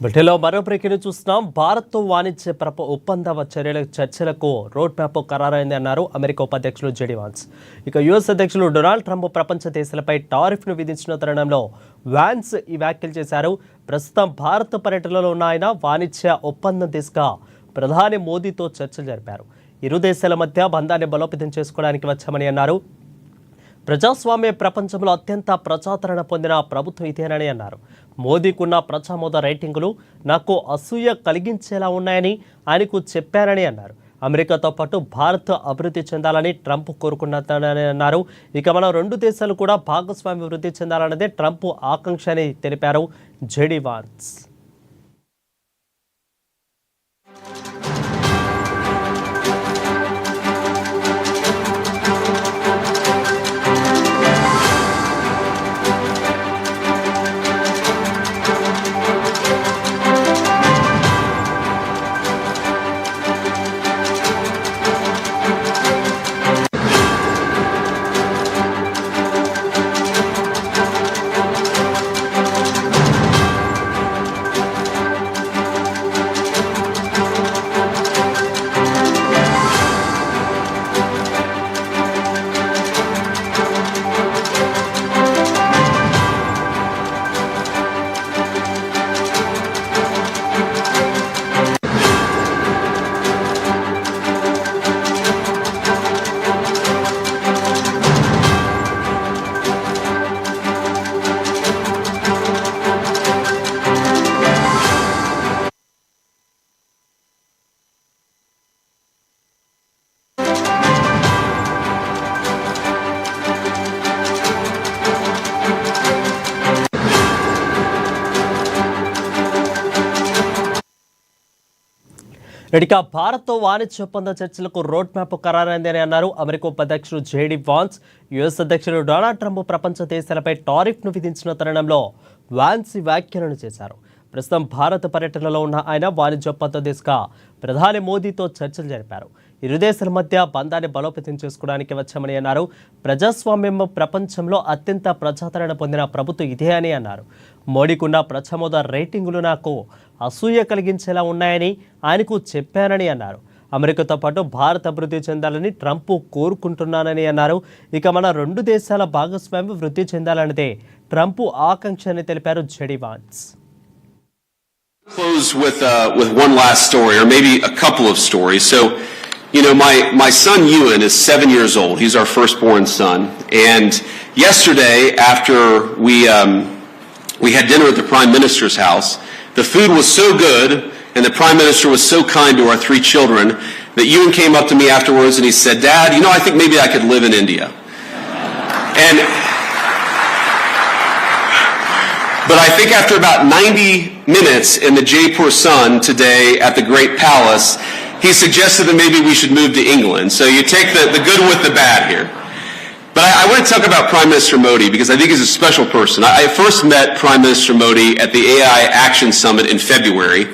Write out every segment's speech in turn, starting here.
బ్రిటన్లో మరో బ్రేకింగ్ చూస్తున్నాం. భారత్తో వాణిజ్య ఒప్పంద చర్చలకు రోడ్ మ్యాప్ ఖరారైంది అన్నారు అమెరికా ఉపాధ్యక్షులు జెడీ వాన్స్. ఇక యుఎస్ అధ్యక్షులు డొనాల్డ్ ట్రంప్ ప్రపంచ దేశాలపై టారిఫ్ను విధించిన తరుణంలో వాన్స్ ఈ వ్యాఖ్యలు చేశారు. ప్రస్తుతం భారత పర్యటనలో ఉన్న ఆయన వాణిజ్య ఒప్పందం దిశగా ప్రధాని మోదీతో చర్చలు జరిపారు. ఇరు దేశాల మధ్య బంధాన్ని బలోపేతం చేసుకోవడానికి వచ్చామని అన్నారు. ప్రజాస్వామ్య ప్రపంచంలో అత్యంత ప్రజాదరణ పొందిన ప్రభుత్వం ఇదేనని అన్నారు. మోదీకున్న ప్రజామోద రేటింగులు నాకు అసూయ కలిగించేలా ఉన్నాయని ఆయనకు చెప్పారని అన్నారు. అమెరికాతో పాటు భారత్ అభివృద్ధి చెందాలని ట్రంప్ కోరుకున్నారని అన్నారు. ఇక మన రెండు దేశాలు కూడా భాగస్వామ్య వృద్ధి చెందాలన్నదే ట్రంప్ ఆకాంక్ష అని తెలిపారు జెడీ వాన్స్. ఇక భారత్తో వాణిజ్య ఒప్పంద చర్చలకు రోడ్ మ్యాప్ ఖరారైందని అన్నారు అమెరికా ఉపాధ్యక్షుడు జెడీ వాన్స్. యుఎస్ అధ్యక్షుడు డొనాల్డ్ ట్రంప్ ప్రపంచ దేశాలపై టారిఫ్ను విధించిన తరుణంలో వాన్స్ వ్యాఖ్యలను చేశారు. ప్రస్తుతం భారత పర్యటనలో ఉన్న ఆయన వాణిజ్య ఒప్పంద దిశగా ప్రధాని మోదీతో చర్చలు జరిపారు. ఇరు దేశాల మధ్య బంధాన్ని బలోపేతం చేసుకోవడానికి వచ్చామని అన్నారు. ప్రజాస్వామ్యం ప్రపంచంలో అత్యంత ప్రజాదరణ పొందిన ప్రభుత్వం ఇదే అని అన్నారు. మోడీకున్న ప్రజామోద రేటింగులు నాకు అసూయ కలిగించేలా ఉన్నాయని ఆయనకు చెప్పానని అన్నారు. అమెరికాతో పాటు భారత్ అభివృద్ధి చెందాలని ట్రంప్ కోరుకుంటున్నానని అన్నారు. ఇక మన రెండు దేశాల భాగస్వామ్యం వృద్ధి చెందాలన్నదే ట్రంప్ ఆకాంక్ష అని తెలిపారు JD Vance. Close with one last story, or maybe a couple of stories. So, you know, my son Ewan is 7 years old. He's our firstborn son. And yesterday, after we had dinner at the Prime Minister's house, the food was so good, and the Prime Minister was so kind to our 3 children that Ewan came up to me afterwards and he said, "Dad, you know, I think maybe I could live in India." But I think after about 90 minutes in the Jaipur Sun today at the Great Palace, he suggested that maybe we should move to England. So you take the good with the bad here. But I want to talk about Prime Minister Modi because I think he's a special person. I first met Prime Minister Modi at the AI Action Summit in February,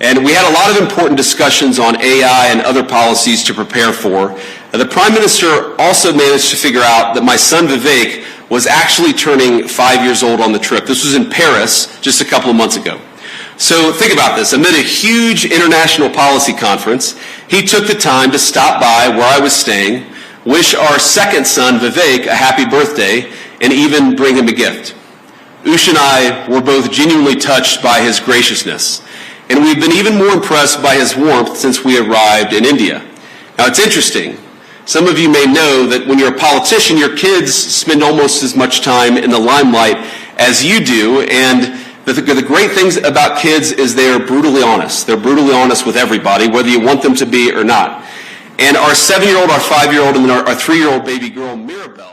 and we had a lot of important discussions on AI and other policies to prepare for. The Prime Minister also managed to figure out that my son Vivek was actually turning 5 years old on the trip. This was in Paris just a couple of months ago. So think about this. Amid a huge international policy conference, he took the time to stop by where I was staying, wish our second son Vivek a happy birthday, and even bring him a gift. Ush and I were both genuinely touched by his graciousness, and we've been even more impressed by his warmth since we arrived in India. Now it's interesting. Some of you may know that when you're a politician, your kids spend almost as much time in the limelight as you do, and the great things about kids is they are brutally honest. They're brutally honest with everybody, whether you want them to be or not. And our 7-year-old, our 5-year-old, and our 3-year-old baby girl, Mirabelle,